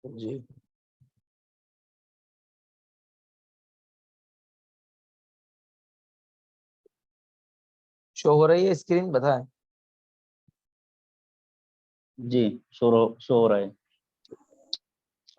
جی شو ہو رہی ہے اسکرین بتائیں؟ جی شو ہو رہا ہے۔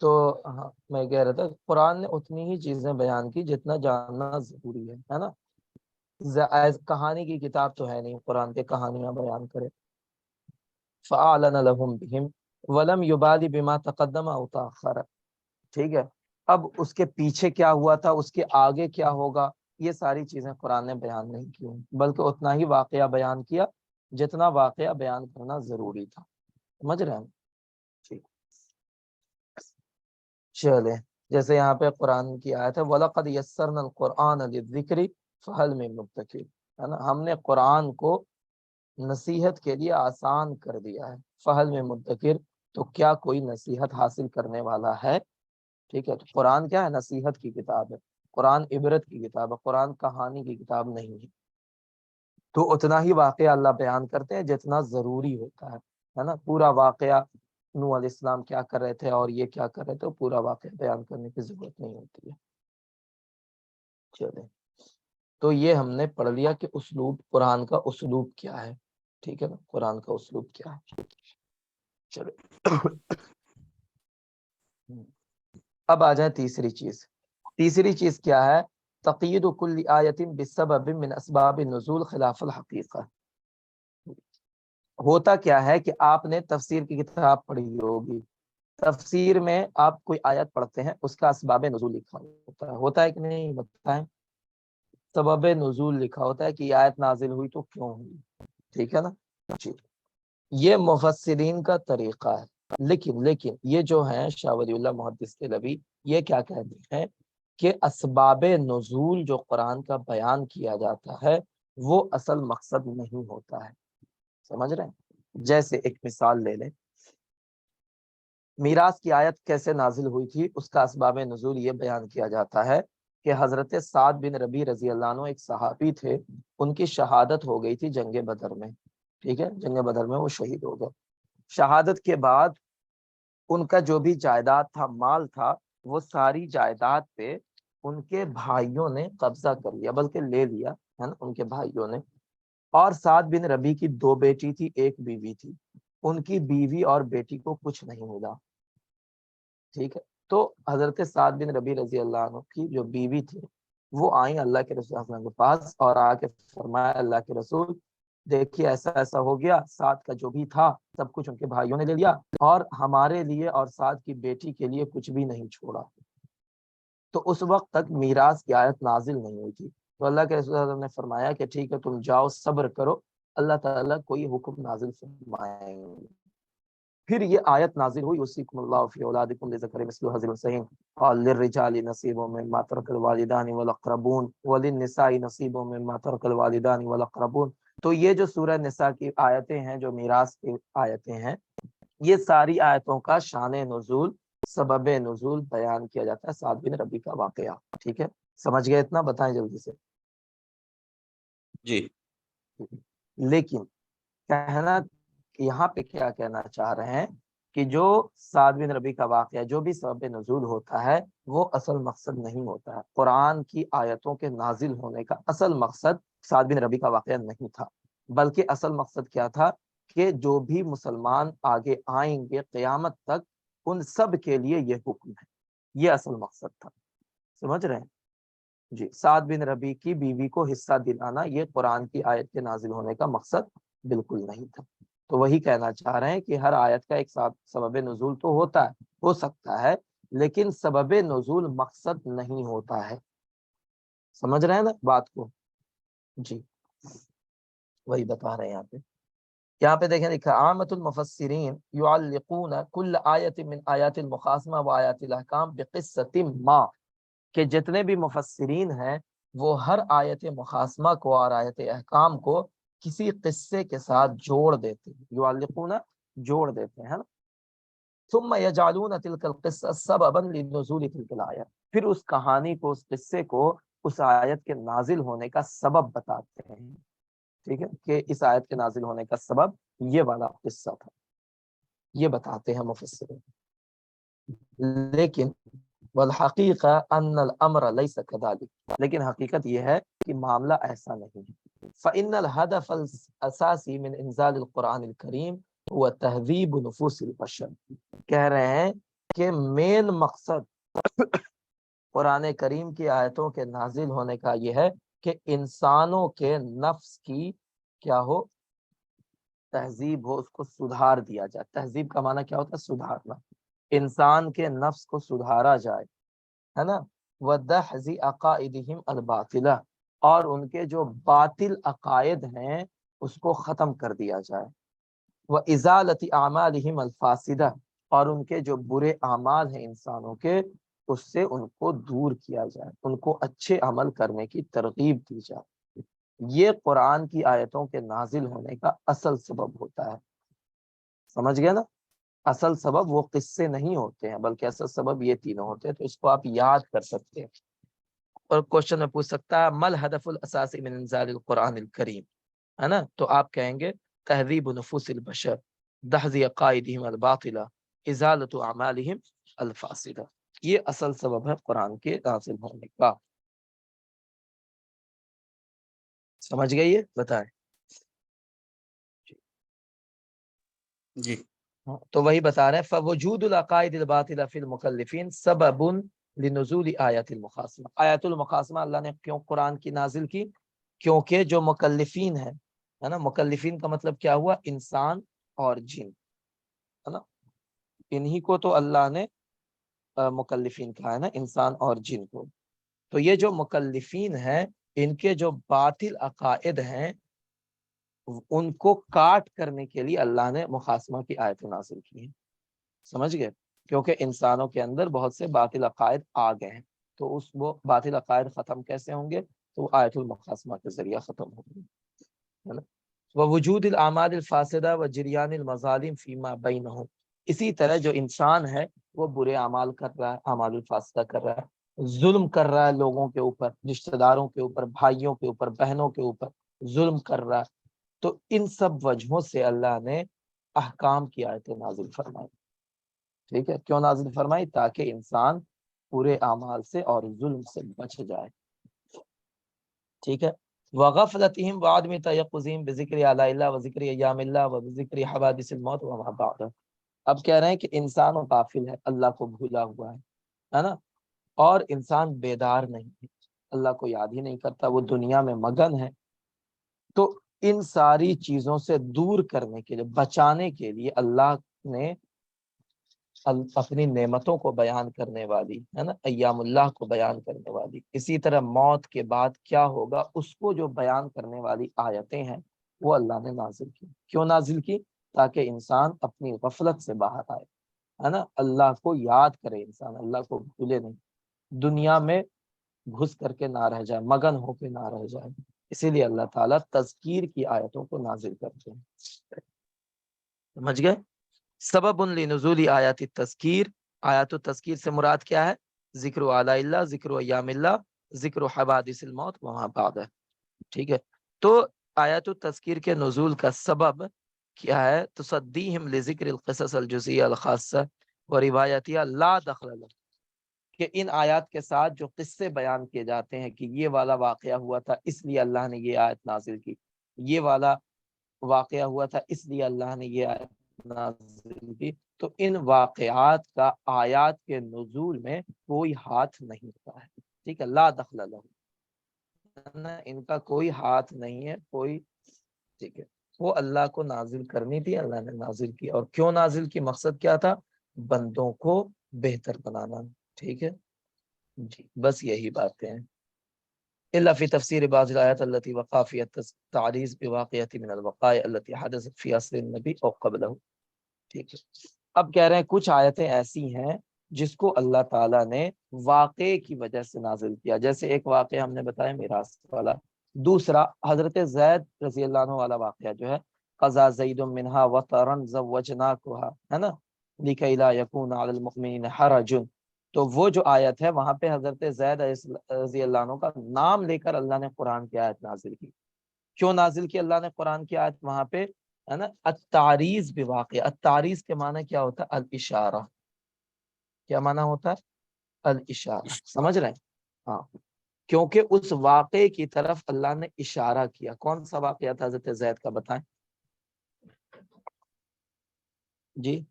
تو ہاں میں کہہ رہا تھا قرآن نے اتنی ہی چیزیں بیان کی جتنا جاننا ضروری ہے نا۔ کہانی کی کتاب تو ہے نہیں قرآن کے کہانیاں بیان کرے۔ فَأَعْلَنَ لَهُمْ بِهِمْ وَلَمْ يُبَالِ بِمَا تَقَدَّمَ أَوْ تَأَخَّرَ۔ ٹھیک ہے، اب اس کے پیچھے کیا ہوا تھا، اس کے آگے کیا ہوگا، یہ ساری چیزیں قرآن نے بیان نہیں کی، بلکہ اتنا ہی واقعہ بیان کیا جتنا واقعہ بیان کرنا ضروری تھا۔ سمجھ رہے ہیں؟ ٹھیک، چلیں جیسے یہاں پہ قرآن کی آیت ہے وَلَقَدْ يَسَّرْنَا الْقُرْآنَ لِلذِّكْرِ فَهَلْ مِن مُدَّكِرٍ، ہے نا، ہم نے قرآن کو نصیحت کے لیے آسان کر دیا ہے۔ فَهَلْ مِن مُدَّكِرٍ، تو کیا کوئی نصیحت حاصل کرنے والا ہے؟ ٹھیک ہے، تو قرآن کیا ہے؟ نصیحت کی کتاب ہے، قرآن عبرت کی کتاب ہے، قرآن کہانی کی کتاب نہیں ہے۔ تو اتنا ہی واقعہ اللہ بیان کرتے ہیں جتنا ضروری ہوتا ہے نا۔ پورا واقعہ نوح علیہ السلام کیا کر رہے تھے اور یہ کیا کر رہے تھے، پورا واقعہ بیان کرنے کی ضرورت نہیں ہوتی ہے۔ چلیں، تو یہ ہم نے پڑھ لیا کہ اسلوب، قرآن کا اسلوب کیا ہے۔ ٹھیک ہے نا، قرآن کا اسلوب کیا ہے۔ چلو اب آ جائیں تیسری چیز۔ تیسری چیز کیا ہے؟ تقیید کل آیت بسبب من اسباب النزول خلاف الحقیقہ۔ ہوتا کیا ہے کہ آپ نے تفسیر کی کتاب پڑھی ہوگی، تفسیر میں آپ کوئی آیت پڑھتے ہیں، اس کا اسباب نزول لکھا ہوتا ہے کہ نہیں؟ بتائیں، سبب نزول لکھا ہوتا ہے کہ یہ آیت نازل ہوئی تو کیوں ہوئی۔ ٹھیک ہے نا جی، یہ مفسرین کا طریقہ ہے۔ لیکن یہ جو ہیں شاہ ولی اللہ محدث دہلوی، یہ کیا کہتے ہیں کہ اسباب نزول جو قرآن کا بیان کیا جاتا ہے وہ اصل مقصد نہیں ہوتا ہے۔ سمجھ رہے ہیں؟ جیسے ایک مثال لے لیں، میراث کی آیت کیسے نازل ہوئی تھی، اس کا اسباب نزول یہ بیان کیا جاتا ہے کہ حضرت سعد بن ربیع رضی اللہ عنہ ایک صحابی تھے، ان کی شہادت ہو گئی تھی جنگ بدر میں۔ ٹھیک ہے، جنگ بدر میں وہ شہید ہو گئے۔ شہادت کے بعد ان کا جو بھی جائیداد تھا، مال تھا، وہ ساری جائیداد پہ ان کے بھائیوں نے قبضہ کر لیا، بلکہ لے لیا ہے نا ان کے بھائیوں نے۔ اور سعد بن ربیع کی 2 بیٹی تھی، 1 بیوی تھی، ان کی بیوی اور بیٹی کو کچھ نہیں ملا۔ ٹھیک ہے، تو حضرت سعد بن ربیع رضی اللہ عنہ کی جو بیوی تھی وہ آئیں اللہ کے رسول صلی اللہ علیہ وسلم کے پاس اور آ کے فرمایا اللہ کے رسول دیکھیے ایسا ایسا ہو گیا، سعد کا جو بھی تھا سب کچھ ان کے بھائیوں نے لے لیا اور ہمارے لیے اور سعد کی بیٹی کے لیے کچھ بھی نہیں چھوڑا۔ تو اس وقت تک میراث کی آیت نازل نہیں ہوئی تھی۔ تو اللہ کے رسول صلی اللہ علیہ وسلم نے فرمایا کہ ٹھیک ہے تم جاؤ صبر کرو، اللہ تعالیٰ کوئی حکم نازل فرمائیں گے۔ پھر یہ آیت نازل ہوئی یوصیکم اللہ فی اولادکم للذکر مثل حظ الانثیین اور للرجال نصیب مما ترک الوالدان والاقربون وللنساء نصیب مما ترک الوالدان والاقربون۔ تو یہ جو سورہ نساء کی آیتیں ہیں، جو میراث کی آیتیں ہیں، یہ ساری آیتوں کا شان نزول، سبب نزول بیان کیا جاتا ہے سعد بن ربیع کا واقعہ۔ ٹھیک ہے، سمجھ گئے اتنا؟ بتائیں جلدی سے۔ جی لیکن کہنا یہاں پہ کیا کہنا چاہ رہے ہیں کہ جو سعد بن ربیع کا واقعہ، جو بھی سبب نزول ہوتا ہے وہ اصل مقصد نہیں ہوتا ہے۔ قرآن کی آیتوں کے نازل ہونے کا اصل مقصد سعد بن ربیع کا واقعہ نہیں تھا، بلکہ اصل مقصد کیا تھا کہ جو بھی مسلمان آگے آئیں گے قیامت تک ان سب کے لیے یہ حکم ہے، یہ اصل مقصد تھا۔ سمجھ رہے ہیں جی؟ سعد بن ربیع کی بیوی کو حصہ دلانا یہ قرآن کی آیت کے نازل ہونے کا مقصد بالکل نہیں تھا۔ تو وہی کہنا چاہ رہے ہیں کہ ہر آیت کا ایک سبب نزول تو ہوتا ہے، ہو سکتا ہے، لیکن سبب نزول مقصد نہیں ہوتا ہے۔ سمجھ رہے ہیں نا بات کو جی؟ وہی بتا رہے ہیں یہاں پہ دیکھیں، لکھا عامۃ المفسرین یعلقون کل آیت من آیات المخاصمہ و آیات الاحکام بقصۃ ما، کہ جتنے بھی مفسرین ہیں وہ ہر آیت مخاصمہ کو اور آیت احکام کو کسی قصے کے ساتھ جوڑ دیتے ہیں، یعلقون جوڑ دیتے ہیں نا۔ ثم یجعلون تلک القصہ سببا لنزول تلک الآیہ، پھر اس کہانی کو، اس قصے کو اس آیت کے نازل ہونے کا سبب بتاتے ہیں۔ ٹھیک ہے، کہ اس آیت کے نازل ہونے کا سبب یہ والا قصہ تھا، یہ بتاتے ہیں مفسرین. لیکن والحقیقہ ان الامر لیس کذالک، لیکن حقیقت یہ ہے کہ معاملہ ایسا نہیں ہے. فإن الهدف الاساسی من انزال القرآن الکریم هو تہذیب نفوس البشر. کہہ رہے ہیں کہ مین مقصد قرآن کریم کی آیتوں کے نازل ہونے کا یہ ہے کہ انسانوں کے نفس کی کیا ہو، تہذیب ہو، اس کو سدھار دیا جائے. تہذیب کا معنی کیا ہوتا ہے؟ سدھارنا. انسان کے نفس کو سدھارا جائے، ہے نا. وَدَحْزِ عَقَائِدِهِمْ الْبَاطِلَةِ، اور ان کے جو باطل عقائد ہیں اس کو ختم کر دیا جائے. وَإِزَالَةِ أَعْمَالِهِمْ الْفَاسِدَةِ، اور ان کے جو برے اعمال ہیں انسانوں کے، اس سے ان کو دور کیا جائے، ان کو اچھے عمل کرنے کی ترغیب دی جائے. یہ قرآن کی آیتوں کے نازل ہونے کا اصل سبب ہوتا ہے. سمجھ گئے نا؟ اصل سبب وہ قصے نہیں ہوتے ہیں، بلکہ اصل سبب یہ تینوں ہوتے ہیں. تو اس کو آپ یاد کر سکتے ہیں. اور کوشچن میں پوچھ سکتا ہے مل ہدف الاساسی من انزال القرآن الکریم، ہے نا. تو آپ کہیں گے تہذیب نفوس البشر، دحض عقائدہم الباطلہ، ازالۃ اعمالہم الفاسدہ. یہ اصل سبب ہے قرآن کے نازل ہونے کا. سمجھ گئے؟ یہ بتائیں. جی تو وہی بتا رہے ہیں فوجود العقائد الباطلہ فی المکلفین سبب لنزول آیات المخاصمہ. آیات المخاصمہ اللہ نے کیوں قرآن کی نازل کی؟ کیونکہ جو مکلفین ہیں، ہے نا. مکلفین کا مطلب کیا ہوا؟ انسان اور جن، ہے نا. انہی کو تو اللہ نے مکلفین کہا ہے نا، انسان اور جن کو. تو یہ جو مکلفین ہیں ان کے جو باطل عقائد ہیں ان کو کاٹ کرنے کے لیے اللہ نے مخاصمہ کی آیت نازل کی ہیں. سمجھ گئے؟ کیونکہ انسانوں کے اندر بہت سے باطل عقائد آ گئے ہیں، تو وہ باطل عقائد ختم کیسے ہوں گے؟ تو آیت المخاصمہ کے ذریعہ ختم ہوں گے. ووجود الاعمال الفاسدہ وجریان المظالم فیما بینہم. اسی طرح جو انسان ہے وہ برے اعمال کر رہا ہے، اعمال الفاسدہ کر رہا ہے، ظلم کر رہا ہے لوگوں کے اوپر، رشتہ داروں کے اوپر، بھائیوں کے اوپر، بہنوں کے اوپر ظلم کر رہا ہے. تو ان سب وجہوں سے اللہ نے احکام کی آیتیں نازل فرمائی. ٹھیک ہے، کیوں نازل فرمائی؟ تاکہ انسان برے اعمال سے اور ظلم سے بچ جائے. ٹھیک ہے. وغفلتہم وعدم تیقظہم بذکر آلاء اللہ وذکر ایام اللہ وذکر حوادث الموت وما بعد. اب کہہ رہے ہیں کہ انسان غافل ہے، اللہ کو بھولا ہوا ہے نا. اور انسان بیدار نہیں ہے، اللہ کو یاد ہی نہیں کرتا، وہ دنیا میں مگن ہے. تو ان ساری چیزوں سے دور کرنے کے لیے، بچانے کے لیے اللہ نے اپنی نعمتوں کو بیان کرنے والی، ہے نا، ایام اللہ کو بیان کرنے والی، اسی طرح موت کے بعد کیا ہوگا اس کو جو بیان کرنے والی آیتیں ہیں وہ اللہ نے نازل کی. کیوں نازل کی؟ تاکہ انسان اپنی غفلت سے باہر آئے، ہے نا. اللہ کو یاد کرے انسان، اللہ کو بھولے نہیں، دنیا میں گھس کر کے نہ رہ جائے، مگن ہو کے نہ رہ جائے. اسی لیے اللہ تعالیٰ تذکیر کی آیتوں کو نازل کرتے ہیں. سمجھ گئے؟ سبب لنزول آیات التذکیر. آیات التذکیر سے مراد کیا ہے؟ ذکر آلاء اللہ، ذکر ایام اللہ، ذکر حوادث الموت وما بعد ہے. ٹھیک ہے. تو آیات التذکیر کے نزول کا سبب کیا ہے؟ تصدیہم لذکر القصص الجزئیہ الخاصہ وروایتیہ لا دخل لہ. کہ ان آیات کے ساتھ جو قصے بیان کیے جاتے ہیں کہ یہ والا واقعہ ہوا تھا اس لیے اللہ نے یہ آیت نازل کی، یہ والا واقعہ ہوا تھا اس لیے اللہ نے یہ آیت نازل کی، تو ان واقعات کا آیات کے نزول میں کوئی ہاتھ نہیں ہوتا ہے. ٹھیک ہے. لا دخل لہ، ان کا کوئی ہاتھ نہیں ہے، کوئی. ٹھیک ہے. وہ اللہ کو نازل کرنی تھی، اللہ نے نازل کی. اور کیوں نازل کی؟ مقصد کیا تھا؟ بندوں کو بہتر بنانا. ٹھیک ہے جی، بس یہی باتیں ہیں. الا فی تفسیر بعض الآیات التي وقع فيها التعریض بواقعۃ من الوقائع التي حدثت في عصر النبی او قبلہ. ٹھیک ہے. اب کہہ رہے ہیں کچھ آیتیں ایسی ہیں جس کو اللہ تعالیٰ نے واقعے کی وجہ سے نازل کیا. جیسے ایک واقعہ ہم نے بتایا میراث والا. دوسرا حضرت زید رضی اللہ عنہ والا واقعہ جو ہے، قضا زید منہا وطرا زوجناکھا، ہے نا، لکی لا یکون علی المؤمنین حرج. تو وہ جو آیت ہے وہاں پہ حضرت زید رضی اللہ عنہ کا نام لے کر اللہ نے قرآن کی آیت نازل کی. کیوں نازل کی اللہ نے قرآن کی آیت وہاں پہ، ہے نا؟ التعریض بواقع، التعریض کے معنی کیا ہوتا ہے؟ الاشارہ. کیا معنی ہوتا ہے؟ الاشارہ. سمجھ رہے ہیں؟ ہاں، کیونکہ اس واقعے کی طرف اللہ نے اشارہ کیا. کون سا واقعہ تھا حضرت زید کا؟ بتائیں جی.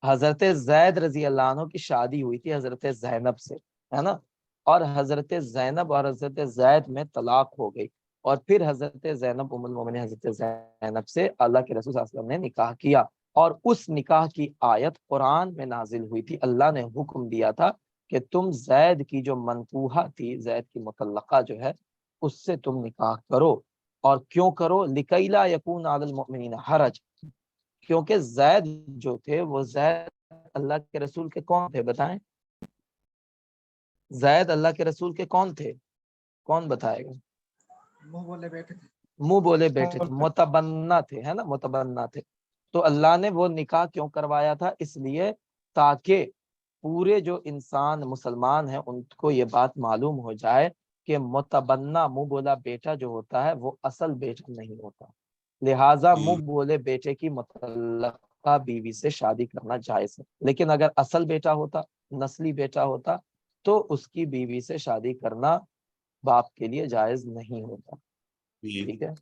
حضرت زید رضی اللہ عنہ کی شادی ہوئی تھی حضرت زینب سے، ہے نا؟ اور حضرت زینب اور حضرت زید میں طلاق ہو گئی، اور پھر حضرت زینب ام المومنین حضرت زینب سے اللہ کے رسول صلی اللہ علیہ وسلم نے نکاح کیا، اور اس نکاح کی آیت قرآن میں نازل ہوئی تھی. اللہ نے حکم دیا تھا کہ تم زید کی جو منکوحہ تھی، زید کی مطلقہ جو ہے، اس سے تم نکاح کرو. اور کیوں کرو؟ لِكَيْ لَا يَكُونَ عَلَى الْمُؤْمِنِينَ حَرَجٌ، کیونکہ زید جو تھے وہ زید اللہ کے رسول کے کون تھے؟ بتائیں. زید اللہ کے رسول کے کون تھے؟ کون بتائے گا؟ منہ بولے بیٹھے تھے. منہ بولے بیٹھے تھے، متبنہ تھے، ہے نا؟ متبنہ تھے. تو اللہ نے وہ نکاح کیوں کروایا تھا؟ اس لیے تاکہ پورے جو انسان مسلمان ہیں ان کو یہ بات معلوم ہو جائے کہ متبنہ منہ بولا بیٹا جو ہوتا ہے وہ اصل بیٹا نہیں ہوتا. لہٰذا منہ بولے بیٹے کی مطلقہ بیوی سے شادی کرنا جائز ہے، لیکن اگر اصل بیٹا ہوتا، نسلی بیٹا ہوتا، تو اس کی بیوی سے شادی کرنا باپ کے لیے جائز نہیں ہوتا. ٹھیک ہے؟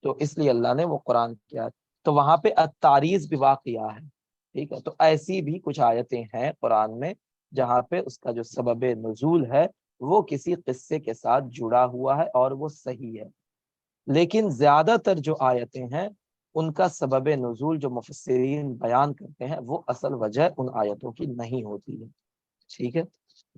تو اس لیے اللہ نے وہ قرآن کیا. تو وہاں پہ التعریض بواقعہ ہے. ٹھیک ہے؟ تو ایسی بھی کچھ آیتیں ہیں قرآن میں جہاں پہ اس کا جو سبب نزول ہے وہ کسی قصے کے ساتھ جڑا ہوا ہے اور وہ صحیح ہے. لیکن زیادہ تر جو آیتیں ہیں ان کا سبب نزول جو مفسرین بیان کرتے ہیں وہ اصل وجہ ان آیتوں کی نہیں ہوتی ہے. ٹھیک ہے؟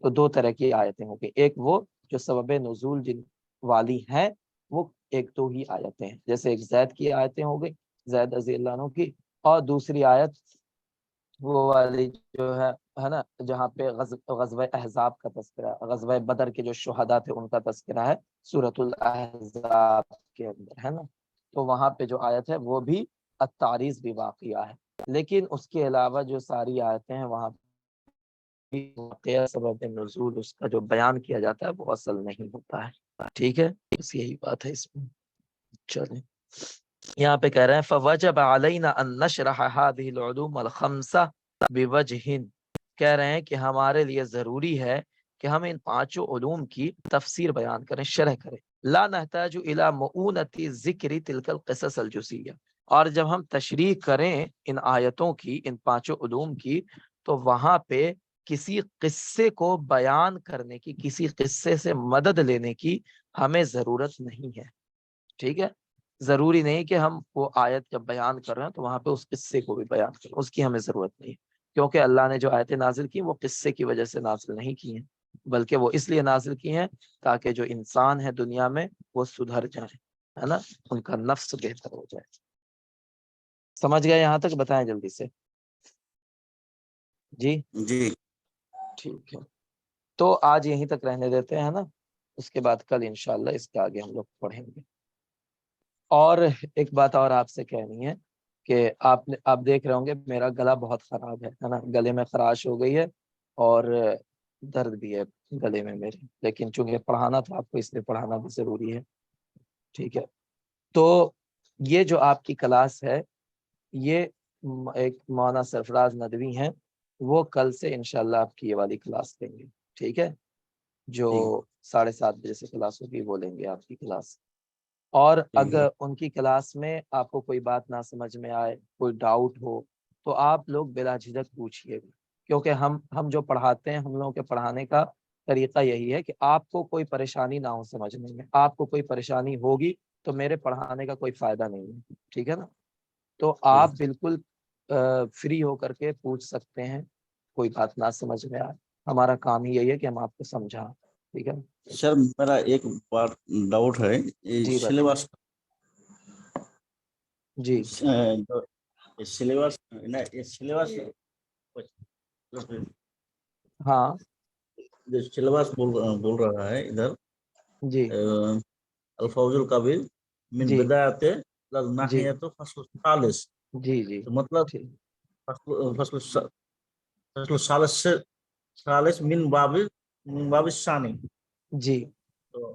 تو دو طرح کی آیتیں ہوں گی، ایک وہ جو سبب نزول جن والی ہیں وہ ایک دو ہی آیتیں ہیں، جیسے ایک زید کی آیتیں ہو گئی، زید رضی اللہ عنہ کی، اور دوسری آیت وہ والی جو ہے نا، جہاں پہ غزوہ احزاب کا تذکرہ، غزوہ بدر کے جو شہداء تھے ان کا تذکرہ ہے سورۃ الاحزاب کے اندر، ہے نا؟ تو وہاں پہ جو آیت ہے وہ بھی التعریض بھی واقعہ ہے. لیکن اس کے علاوہ جو ساری آیتیں ہیں وہاں واقعہ سبب نزول اس کا جو بیان کیا جاتا ہے وہ اصل نہیں ہوتا ہے. ٹھیک ہے؟ بس یہی بات ہے اس میں. چلیں یہاں پہ کہہ رہے ہیں فوجب علینا ان نشرح هذه العلوم الخمسه بوجه، کہہ رہے ہیں کہ ہمارے لیے ضروری ہے کہ ہم ان پانچوں علوم کی تفسیر بیان کریں، شرح کریں. لا نحتاج الى مؤونة ذکر تلك القصص الجزئیہ، اور جب ہم تشریح کریں ان آیتوں کی، ان پانچوں علوم کی، تو وہاں پہ کسی قصے کو بیان کرنے کی، کسی قصے سے مدد لینے کی ہمیں ضرورت نہیں ہے. ٹھیک ہے؟ ضروری نہیں کہ ہم وہ آیت جب بیان کر رہے ہیں تو وہاں پہ اس قصے کو بھی بیان کریں، اس کی ہمیں ضرورت نہیں ہے، کیونکہ اللہ نے جو آیتیں نازل کی وہ قصے کی وجہ سے نازل نہیں کی ہیں، بلکہ وہ اس لیے نازل کی ہیں تاکہ جو انسان ہے دنیا میں وہ سدھر جائے، ہے نا؟ ان کا نفس بہتر ہو جائے. سمجھ گئے یہاں تک؟ بتائیں جلدی سے. جی جی ٹھیک ہے، تو آج یہیں تک رہنے دیتے ہیں نا، اس کے بعد کل انشاءاللہ اس کے آگے ہم لوگ پڑھیں گے. اور ایک بات اور آپ سے کہنی ہے کہ آپ دیکھ رہے ہوں گے میرا گلا بہت خراب ہے نا، گلے میں خراش ہو گئی ہے اور درد بھی ہے گلے میں میرے، لیکن چونکہ پڑھانا تھا آپ کو اس لیے پڑھانا بھی ضروری ہے. ٹھیک ہے؟ تو یہ جو آپ کی کلاس ہے یہ ایک مولانا سرفراز ندوی ہیں، وہ کل سے انشاءاللہ آپ کی یہ والی کلاس لیں گے. ٹھیک ہے؟ جو 7:30 بجے سے کلاس ہوگی وہ لیں گے آپ کی کلاس. اور اگر ان کی کلاس میں آپ کو کوئی بات نہ سمجھ میں آئے، کوئی ڈاؤٹ ہو، تو آپ لوگ بلا جھجک پوچھیے گا، کیونکہ ہم جو پڑھاتے ہیں ہم لوگوں کے پڑھانے کا طریقہ یہی ہے کہ آپ کو کوئی پریشانی نہ ہو سمجھنے میں. آپ کو کوئی پریشانی ہوگی تو میرے پڑھانے کا کوئی فائدہ نہیں ہے. ٹھیک ہے نا؟ تو آپ بالکل فری ہو کر کے پوچھ سکتے ہیں، کوئی بات نہ سمجھ میں آئے. ہمارا کام ہی یہی ہے کہ ہم آپ کو سمجھائیں. ٹھیک ہے سر، میرا ایک بات ڈاؤٹ ہے، جی سلیبس جی سلیبس ہاں جو سلیبس بول رہا ہے ادھر، جی الفوز القبیر من جی بدایت جی للناحیۃ فصل الثالث، جی جی تو مطلب ٹھیک. فصل الثالث من باب الثانی، جی تو